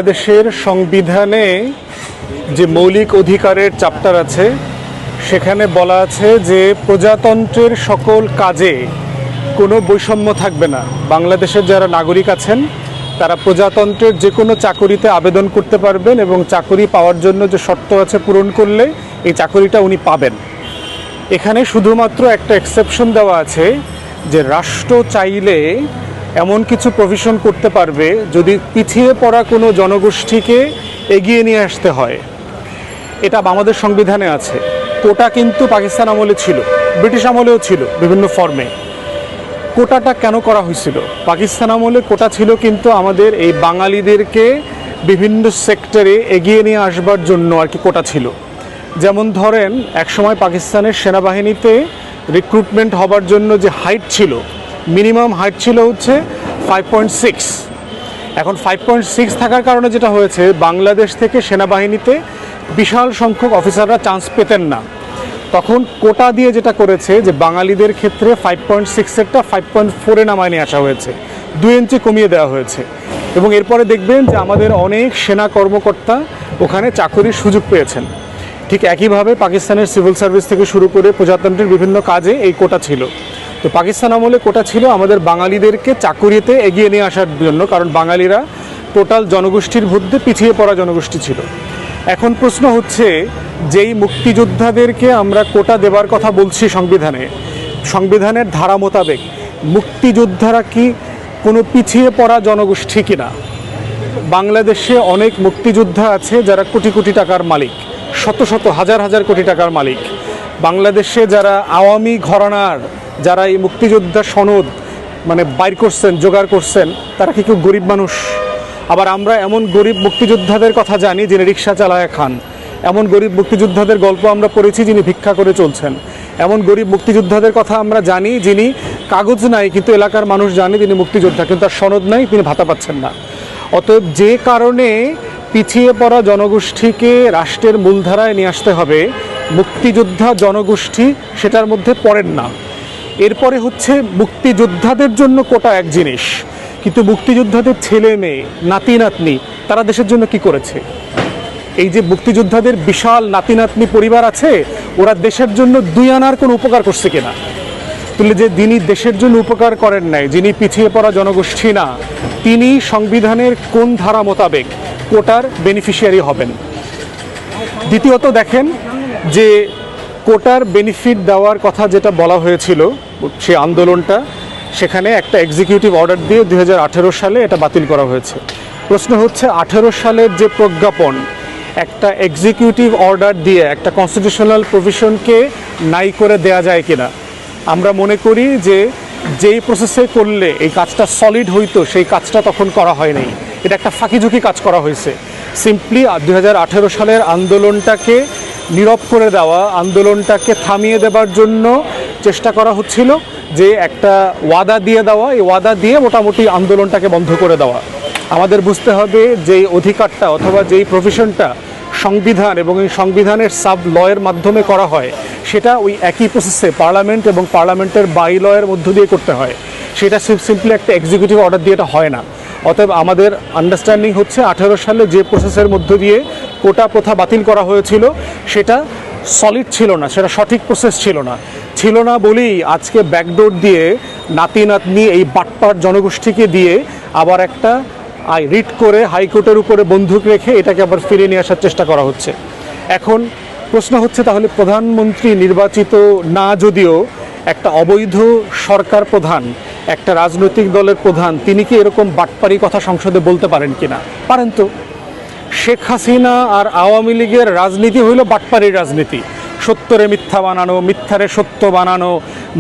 বাংলাদেশের সংবিধানে যে মৌলিক অধিকারের চ্যাপ্টার আছে সেখানে বলা আছে যে প্রজাতন্ত্রের সকল কাজে কোনো বৈষম্য থাকবে না। বাংলাদেশের যারা নাগরিক আছেন তারা প্রজাতন্ত্রের যে কোনো চাকরিতে আবেদন করতে পারবেন এবং চাকরি পাওয়ার জন্য যে শর্ত আছে পূরণ করলে এই চাকরিটা উনি পাবেন। এখানে শুধুমাত্র একটা এক্সেপশন দেওয়া আছে যে রাষ্ট্র চাইলে এমন কিছু প্রভিশন করতে পারবে যদি পিছিয়ে পড়া কোনো জনগোষ্ঠীকে এগিয়ে নিয়ে আসতে হয়। এটা আমাদের সংবিধানে আছে। কোটা কিন্তু পাকিস্তান আমলে ছিল, ব্রিটিশ আমলেও ছিল বিভিন্ন ফর্মে। কোটাটা কেন করা হয়েছিল? পাকিস্তান আমলে কোটা ছিল কিন্তু আমাদের এই বাঙালিদেরকে বিভিন্ন সেক্টরে এগিয়ে নিয়ে আসবার জন্য আর কি কোটা ছিল। যেমন ধরেন একসময় পাকিস্তানের সেনাবাহিনীতে রিক্রুটমেন্ট হবার জন্য যে হাইট ছিল, মিনিমাম হাইট ছিল হচ্ছে 5.6। এখন 5.6 থাকার কারণে যেটা হয়েছে, বাংলাদেশ থেকে সেনাবাহিনীতে বিশাল সংখ্যক অফিসাররা চান্স পেতেন না। তখন কোটা দিয়ে যেটা করেছে যে বাঙালিদের ক্ষেত্রে 5.6-এরটা 5.4-এ নামায় নিয়ে আসা হয়েছে, 2 ইঞ্চি কমিয়ে দেওয়া হয়েছে। এবং এরপরে দেখবেন যে আমাদের অনেক সেনা কর্মকর্তা ওখানে চাকরির সুযোগ পেয়েছেন। ঠিক একইভাবে পাকিস্তানের সিভিল সার্ভিস থেকে শুরু করে প্রজাতন্ত্রের বিভিন্ন কাজে এই কোটা ছিল। তো পাকিস্তান আমলে কোটা ছিল আমাদের বাঙালিদেরকে চাকুরিতে এগিয়ে নিয়ে আসার জন্য, কারণ বাঙালিরা টোটাল জনগোষ্ঠীর মধ্যে পিছিয়ে পড়া জনগোষ্ঠী ছিল। এখন প্রশ্ন হচ্ছে, যেই মুক্তিযোদ্ধাদেরকে আমরা কোটা দেবার কথা বলছি সংবিধানের ধারা মোতাবেক, মুক্তিযোদ্ধারা কি কোনো পিছিয়ে পড়া জনগোষ্ঠী কিনা? বাংলাদেশে অনেক মুক্তিযোদ্ধা আছে যারা কোটি কোটি টাকার মালিক, শত শত হাজার হাজার কোটি টাকার মালিক। বাংলাদেশে যারা আওয়ামী ঘরানার যারা এই মুক্তিযোদ্ধা সনদ বাইর করছেন, জোগাড় করছেন, তারা কি কেউ গরিব মানুষ? আবার আমরা এমন গরিব মুক্তিযোদ্ধাদের কথা জানি যিনি রিক্সা চালায় খান, এমন গরিব মুক্তিযোদ্ধাদের গল্প আমরা পড়েছি যিনি ভিক্ষা করে চলছেন, এমন গরিব মুক্তিযোদ্ধাদের কথা আমরা জানি যিনি কাগজ নাই কিন্তু এলাকার মানুষ জানে তিনি মুক্তিযোদ্ধা, কিন্তু তার সনদ নাই, তিনি ভাতা পাচ্ছেন না। অতএব যে কারণে পিছিয়ে পড়া জনগোষ্ঠীকে রাষ্ট্রের মূলধারায় নিয়ে আসতে হবে, মুক্তিযোদ্ধা জনগোষ্ঠী সেটার মধ্যে পড়েন না। এরপরে হচ্ছে মুক্তিযোদ্ধাদের জন্য কোটা এক জিনিস, কিন্তু মুক্তিযোদ্ধাদের ছেলে মেয়ে নাতি নাতনি তারা দেশের জন্য কি করেছে? এই যে মুক্তিযোদ্ধাদের বিশাল নাতি নাতনি পরিবার আছে, ওরা দেশের জন্য 2 আনার কোনো উপকার করছে কিনা? তাহলে যে যিনি দেশের জন্য উপকার করেন নাই, যিনি পিছিয়ে পড়া জনগোষ্ঠী না, তিনি সংবিধানের কোন ধারা মোতাবেক কোটার বেনিফিশিয়ারি হবেন? দ্বিতীয়ত দেখেন যে কোটার বেনিফিট দেওয়ার কথা যেটা বলা হয়েছিল সেই আন্দোলনটা, সেখানে একটা এক্সিকিউটিভ অর্ডার দিয়ে 2018 সালে এটা বাতিল করা হয়েছে। প্রশ্ন হচ্ছে 18 সালের যে প্রজ্ঞাপন, একটা এক্সিকিউটিভ অর্ডার দিয়ে একটা কনস্টিটিউশনাল প্রভিশনকে নাই করে দেয়া যায় কিনা? আমরা মনে করি যে যেই প্রসেসে করলে এই কাজটা সলিড হইতো সেই কাজটা তখন করা হয় নাই। এটা একটা ফাঁকিঝুঁকি কাজ করা হয়েছে। সিম্পলি 2018 সালের আন্দোলনটাকে নীরব করে দেওয়া, আন্দোলনটাকে থামিয়ে দেবার জন্য চেষ্টা করা হচ্ছিল, যে একটা ওয়াদা দিয়ে দেওয়া, এই ওয়াদা দিয়ে মোটামুটি আন্দোলনটাকে বন্ধ করে দেওয়া। আমাদের বুঝতে হবে যেই অধিকারটা অথবা যেই প্রভিশনটা সংবিধান এবং এই সংবিধানের সাব লয়ের মাধ্যমে করা হয়, সেটা ওই একই প্রসেসে পার্লামেন্ট এবং পার্লামেন্টের বাই লয়ের মধ্য দিয়ে করতে হয়। সেটা সিম্পলি একটা এক্সিকিউটিভ অর্ডার দিয়ে এটা হয় না। অতএব আমাদের আন্ডারস্ট্যান্ডিং হচ্ছে 18 সালে যে প্রসেসের মধ্য দিয়ে কোটা প্রথা বাতিল করা হয়েছিল সেটা সলিড ছিল না, সেটা সঠিক প্রসেস ছিল না বলেই আজকে ব্যাকডোর দিয়ে নাতি নাতনি এই বাটপার জনগোষ্ঠীকে দিয়ে আবার একটা রিট করে হাইকোর্টের উপরে বন্দুক রেখে এটাকে আবার ফিরিয়ে নিয়ে আসার চেষ্টা করা হচ্ছে। এখন প্রশ্ন হচ্ছে, তাহলে প্রধানমন্ত্রী নির্বাচিত না যদিও একটা অবৈধ সরকার প্রধান, একটা রাজনৈতিক দলের প্রধান, তিনি কি এরকম বাটপারি কথা সংসদে বলতে পারেন কিনা? পারেন তো। শেখ হাসিনা আর আওয়ামী লীগের রাজনীতি হইল বাটপারির রাজনীতি। সত্যরে মিথ্যা বানানো, মিথ্যারে সত্য বানানো,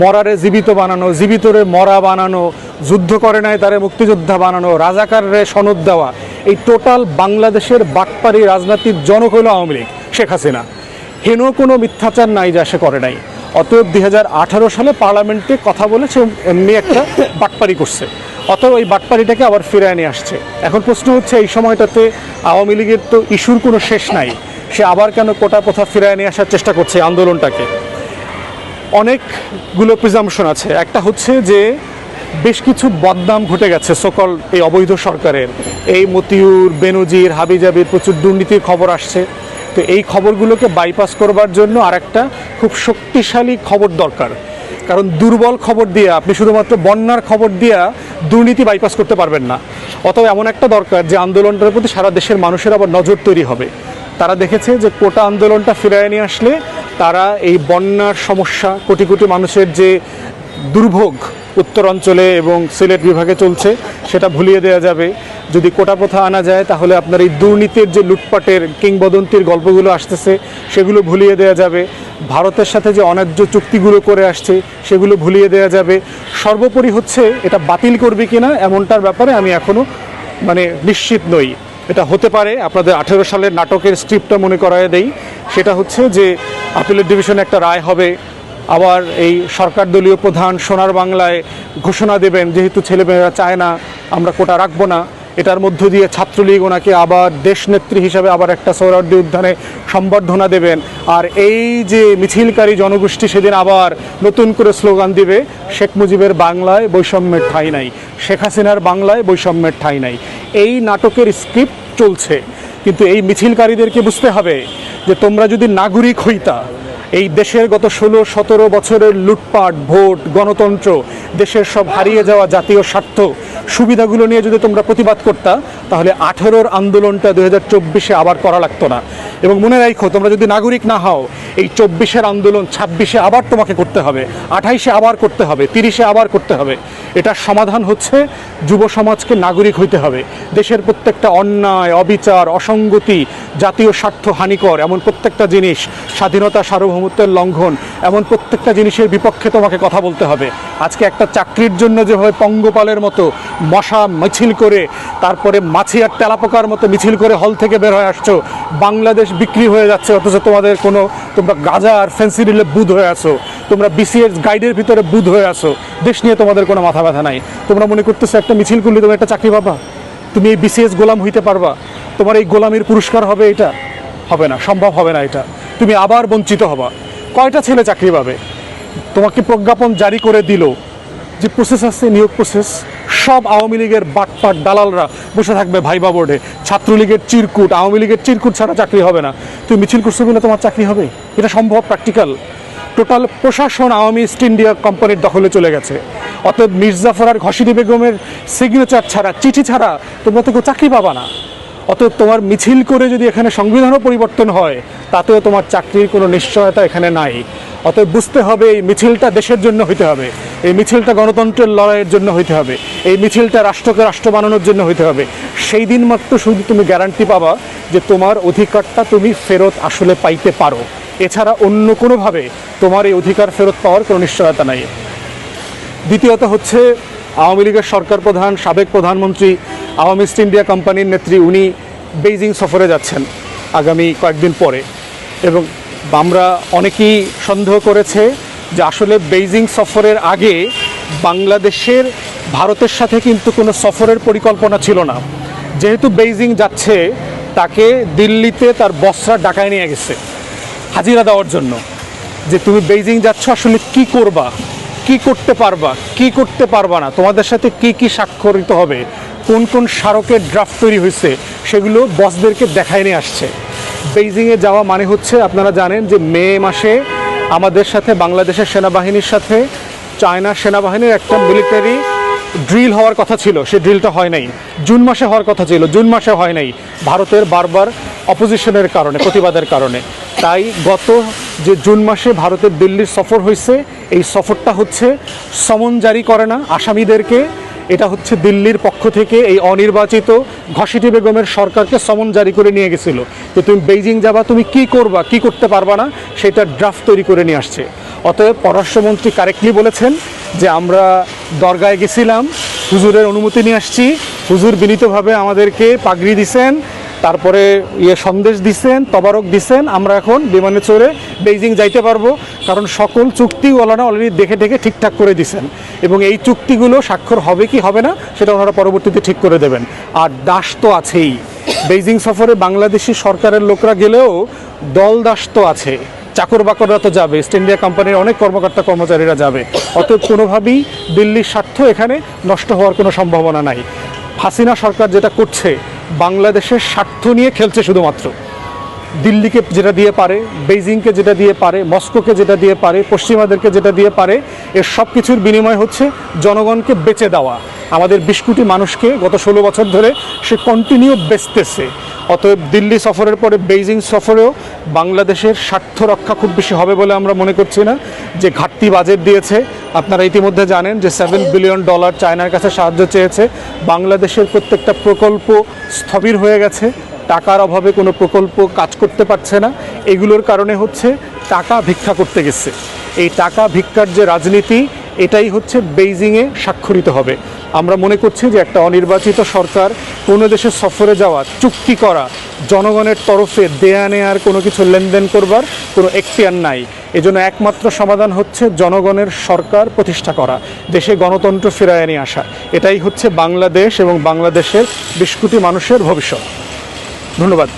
মরারে জীবিত বানানো, জীবিতরে মরা বানানো, যুদ্ধ করে নাই তারে মুক্তিযোদ্ধা বানানো, রাজাকাররে সনদ দেওয়া। এই টোটাল বাংলাদেশের বাটপারি রাজনীতির জনক হইল আওয়ামী লীগ, শেখ হাসিনা। হেন কোনো মিথ্যাচার নাই যা সে করে নাই। অতএব 2018 সালে পার্লামেন্টে কথা বলেছে, এমনি একটা বাটপারি করছে। অতএব এই বাটপারিটাকে আবার ফিরিয়ে নিয়ে আসছে। এখন প্রশ্ন হচ্ছে, এই সময়টাতে আওয়ামী লীগের তো ইস্যুর কোনো শেষ নাই, সে আবার কেন কোটা প্রথা ফিরিয়ে নিয়ে আসার চেষ্টা করছে আন্দোলনটাকে? অনেকগুলো প্রিজাম্পশন আছে। একটা হচ্ছে যে বেশ কিছু বদনাম ঘটে গেছে সকল এই অবৈধ সরকারের। এই মতিউর, বেনজির, হাবিজাবির প্রচুর দুর্নীতির খবর আসছে। তো এই খবরগুলোকে বাইপাস করবার জন্য আরেকটা খুব শক্তিশালী খবর দরকার, কারণ দুর্বল খবর দিয়ে আপনি শুধুমাত্র বন্যার খবর দিয়ে দুর্নীতি বাইপাস করতে পারবেন না। অতএব এমন একটা দরকার যে আন্দোলনটার প্রতি সারা দেশের মানুষের আবার নজর তৈরি হবে। তারা দেখেছে যে কোটা আন্দোলনটা ফিরিয়ে নিয়ে আসলে তারা এই বন্যার সমস্যা, কোটি কোটি মানুষের যে দুর্ভোগ উত্তরাঞ্চলে এবং সিলেট বিভাগে চলছে সেটা ভুলিয়ে দেওয়া যাবে। যদি কোটা প্রথা আনা যায় তাহলে আপনার এই দুর্নীতির যে লুটপাটের কিংবদন্তির গল্পগুলো আসতেছে সেগুলো ভুলিয়ে দেওয়া যাবে। ভারতের সাথে যে অন্যায্য চুক্তিগুলো করে আসছে সেগুলো ভুলিয়ে দেওয়া যাবে। সর্বোপরি হচ্ছে এটা বাতিল করবে কিনা এমনটার ব্যাপারে আমি এখনও নিশ্চিত নই। এটা হতে পারে। আপনাদের 18 সালের নাটকের স্ক্রিপ্টটা মনে করায় দেই, সেটা হচ্ছে যে আপিলের ডিভিশনে একটা রায় হবে, আবার এই সরকার দলীয় প্রধান সোনার বাংলায় ঘোষণা দেবেন যেহেতু ছেলেমেয়েরা চায় না আমরা কোটা রাখবো না, এটার মধ্য দিয়ে ছাত্রলীগ ওনাকে আবার দেশনেত্রী হিসাবে আবার একটা সোহরাওয়ার্দী উদ্যানে সম্বর্ধনা দেবেন। আর এই যে মিছিলকারী জনগোষ্ঠী সেদিন আবার নতুন করে স্লোগান দিবে শেখ মুজিবের বাংলায় বৈষম্যের ঠাঁই নাই, শেখ হাসিনার বাংলায় বৈষম্যের ঠাঁই নাই। এই নাটকের স্ক্রিপ্ট চলছে, কিন্তু এই মিছিলকারীদেরকে বুঝতে হবে যে তোমরা যদি নাগরিক হইতা, এই দেশের গত 16-17 বছরের লুটপাট, ভোট, গণতন্ত্র, দেশের সব হারিয়ে যাওয়া জাতীয় স্বার্থ সুবিধাগুলো নিয়ে যদি তোমরা প্রতিবাদ করতা তাহলে 18-র আন্দোলনটা 2024-এ আবার করা লাগতো না। এবং মনে রাখো, তোমরা যদি নাগরিক না হও এই 24-এর আন্দোলন 26-এ আবার তোমাকে করতে হবে, 28-এ আবার করতে হবে, 30-এ আবার করতে হবে। এটার সমাধান হচ্ছে যুব সমাজকে নাগরিক হইতে হবে। দেশের প্রত্যেকটা অন্যায়, অবিচার, অসঙ্গতি, জাতীয় স্বার্থ হানিকর এমন প্রত্যেকটা জিনিস, স্বাধীনতা সার্বভৌমত্বের লঙ্ঘন এমন প্রত্যেকটা জিনিসের বিপক্ষে তোমাকে কথা বলতে হবে। আজকে একটা চাকরির জন্য যেভাবে পঙ্গপালের মতো মশা মিছিল করে, তারপরে মাছি আর তেলাপোকার মতো মিছিল করে হল থেকে বের হয়ে আসছো, বাংলাদেশ বিক্রি হয়ে যাচ্ছে, অথচ তোমরা গাঁজা আর ফেন্সিডিলে বুধ হয়ে আছো, তোমরা বিসিএস গাইডের ভিতরে বুধ হয়ে আছো, দেশ নিয়ে তোমাদের কোনো মাথা ব্যথা নাই। তোমরা মনে করতেছো একটা মিছিল করলে তুমি একটা চাকরি পাবা, তুমি এই বিসিএস গোলাম হইতে পারবা, তোমার এই গোলামির পুরস্কার হবে? এটা হবে না, সম্ভব হবে না। এটা তুমি আবার বঞ্চিত হবা। কয়টা ছেলে চাকরি পাবে? তোমাকে প্রজ্ঞাপন জারি করে দিল যে প্রসেস আছে, নিয়োগ প্রসেস, সব আওয়ামী লীগের বাটপাট দালালরা বসে থাকবে ভাইবা বোর্ডে, ছাত্রলীগের চিরকুট, আওয়ামী লীগের চিরকুট ছাড়া চাকরি হবে না। তুমি মিছিল করছো বলে তোমার চাকরি হবে? এটা সম্ভব? প্র্যাকটিক্যাল? টোটাল প্রশাসন আওয়ামী ইস্ট ইন্ডিয়া কোম্পানির দখলে চলে গেছে। অতএব মির্জাফর আর ঘসিটি বেগমের সিগনেচার ছাড়া, চিঠি ছাড়া তোমরা তো কেউ চাকরি পাবা না। অতএব তোমার মিছিল করে যদি এখানে সংবিধানও পরিবর্তন হয় তাতেও তোমার চাকরির কোনো নিশ্চয়তা এখানে নাই। অতএব বুঝতে হবে এই মিছিলটা দেশের জন্য হইতে হবে, এই মিছিলটা গণতন্ত্রের লড়াইয়ের জন্য হইতে হবে, এই মিছিলটা রাষ্ট্রকে রাষ্ট্র বানানোর জন্য হইতে হবে। সেই দিন মাত্র শুধু তুমি গ্যারান্টি পাবা যে তোমার অধিকারটা তুমি ফেরত আসলে পাইতে পারো। এছাড়া অন্য কোনোভাবে তোমার এই অধিকার ফেরত পাওয়ার কোনো নিশ্চয়তা নাই। দ্বিতীয়ত হচ্ছে আওয়ামী লীগের সরকার প্রধান, সাবেক প্রধানমন্ত্রী, আওয়ামী ইস্ট ইন্ডিয়া কোম্পানির নেত্রী, উনি বেইজিং সফরে যাচ্ছেন আগামী কয়েকদিন পরে। এবং আমরা অনেকেই সন্দেহ করেছে যে আসলে বেইজিং সফরের আগে বাংলাদেশের ভারতের সাথে কিন্তু কোনো সফরের পরিকল্পনা ছিল না। যেহেতু বেইজিং যাচ্ছে, তাকে দিল্লিতে তার বসরা ডাকায় নিয়ে গেছে হাজিরা দেওয়ার জন্য, যে তুমি বেইজিং যাচ্ছ, আসলে কি করবা, কি করতে পারবা, কি করতে পারবা না, তোমাদের সাথে কি কি স্বাক্ষরিত হবে, কোন কোন স্মারকের ড্রাফট তৈরি হয়েছে, সেগুলো বসদেরকে দেখায় নিয়ে আসছে। বেইজিংয়ে যাওয়া মানে হচ্ছে, আপনারা জানেন যে মে মাসে আমাদের সাথে বাংলাদেশের সেনাবাহিনীর সাথে চায়না সেনাবাহিনীর একটা মিলিটারি ড্রিল হওয়ার কথা ছিল, সে ড্রিলটা হয় নাই। জুন মাসে হওয়ার কথা ছিল, জুন মাসে হয় নাই, ভারতের বারবার অপোজিশনের কারণে, প্রতিবাদের কারণে। তাই গত যে জুন মাসে ভারতের দিল্লির সফর হয়েছে, এই সফরটা হচ্ছে সমন জারি করে না আসামিদেরকে, এটা হচ্ছে দিল্লির পক্ষ থেকে এই অনির্বাচিত ঘসিটি বেগমের সরকারকে সমন জারি করে নিয়ে গেছিল যে তুমি বেইজিং যাবা, তুমি কি করবা, কি করতে পারবা না, সেটা ড্রাফট তৈরি করে নিয়ে আসছে। অতএব পররাষ্ট্রমন্ত্রী কারেক্টলি বলেছেন যে আমরা দরগায় গেছিলাম, হুজুরের অনুমতি নিয়ে আসছি, হুজুর বিনীতভাবে আমাদেরকে পাগড়ি দিছেন, তারপরে সন্দেশ দিছেন, তবারক দিছেন, আমরা এখন বিমানে চড়ে বেইজিং যাইতে পারবো, কারণ সকল চুক্তিওয়ালারা অলরেডি দেখে দেখে ঠিকঠাক করে দিছেন। এবং এই চুক্তিগুলো স্বাক্ষর হবে কি হবে না সেটা ওনারা পরবর্তীতে ঠিক করে দেবেন। আর দাস তো আছেই, বেইজিং সফরে বাংলাদেশি সরকারের লোকরা গেলেও দল দাস তো আছে, চাকর বাকররা তো যাবে, ইস্ট ইন্ডিয়া কোম্পানির অনেক কর্মকর্তা কর্মচারীরা যাবে। অতএব কোনোভাবেই দিল্লির স্বার্থ এখানে নষ্ট হওয়ার কোনো সম্ভাবনা নাই। হাসিনা সরকার যেটা করছে, বাংলাদেশের স্বার্থ নিয়ে খেলছে শুধুমাত্র। দিল্লিকে যেটা দিয়ে পারে, বেইজিংকে যেটা দিয়ে পারে, মস্কোকে যেটা দিয়ে পারে, পশ্চিমাদেরকে যেটা দিয়ে পারে, এর সব কিছুর বিনিময় হচ্ছে জনগণকে বেচে দেওয়া। আমাদের 20 কোটি মানুষকে গত 16 বছর ধরে সে কন্টিনিউ বেচতেছে। অতএব দিল্লি সফরের পরে বেইজিং সফরেও বাংলাদেশের স্বার্থ রক্ষা খুব বেশি হবে বলে আমরা মনে করছি না। যে ঘাটতি বাজেট দিয়েছে, আপনারা ইতিমধ্যে জানেন যে $7 বিলিয়ন চায়নার কাছে সাহায্য চেয়েছে। বাংলাদেশের প্রত্যেকটা প্রকল্প স্থবির হয়ে গেছে, টাকার অভাবে কোনো প্রকল্প কাজ করতে পারছে না। এগুলোর কারণে হচ্ছে টাকা ভিক্ষা করতে গেছে। এই টাকা ভিক্ষার যে রাজনীতি, এটাই হচ্ছে বেইজিংয়ে স্বাক্ষরিত হবে। আমরা মনে করছি যে একটা অনির্বাচিত সরকার কোনো দেশে সফরে যাওয়া, চুক্তি করা, জনগণের তরফে দেয়া নেয়ার কোনো কিছু লেনদেন করবার কোনো এখতিয়ার নাই। এজন্য একমাত্র সমাধান হচ্ছে জনগণের সরকার প্রতিষ্ঠা করা, দেশে গণতন্ত্র ফিরায় নিয়ে আসা। এটাই হচ্ছে বাংলাদেশ এবং বাংলাদেশের 20 কোটি মানুষের ভবিষ্যৎ। ধন্যবাদ।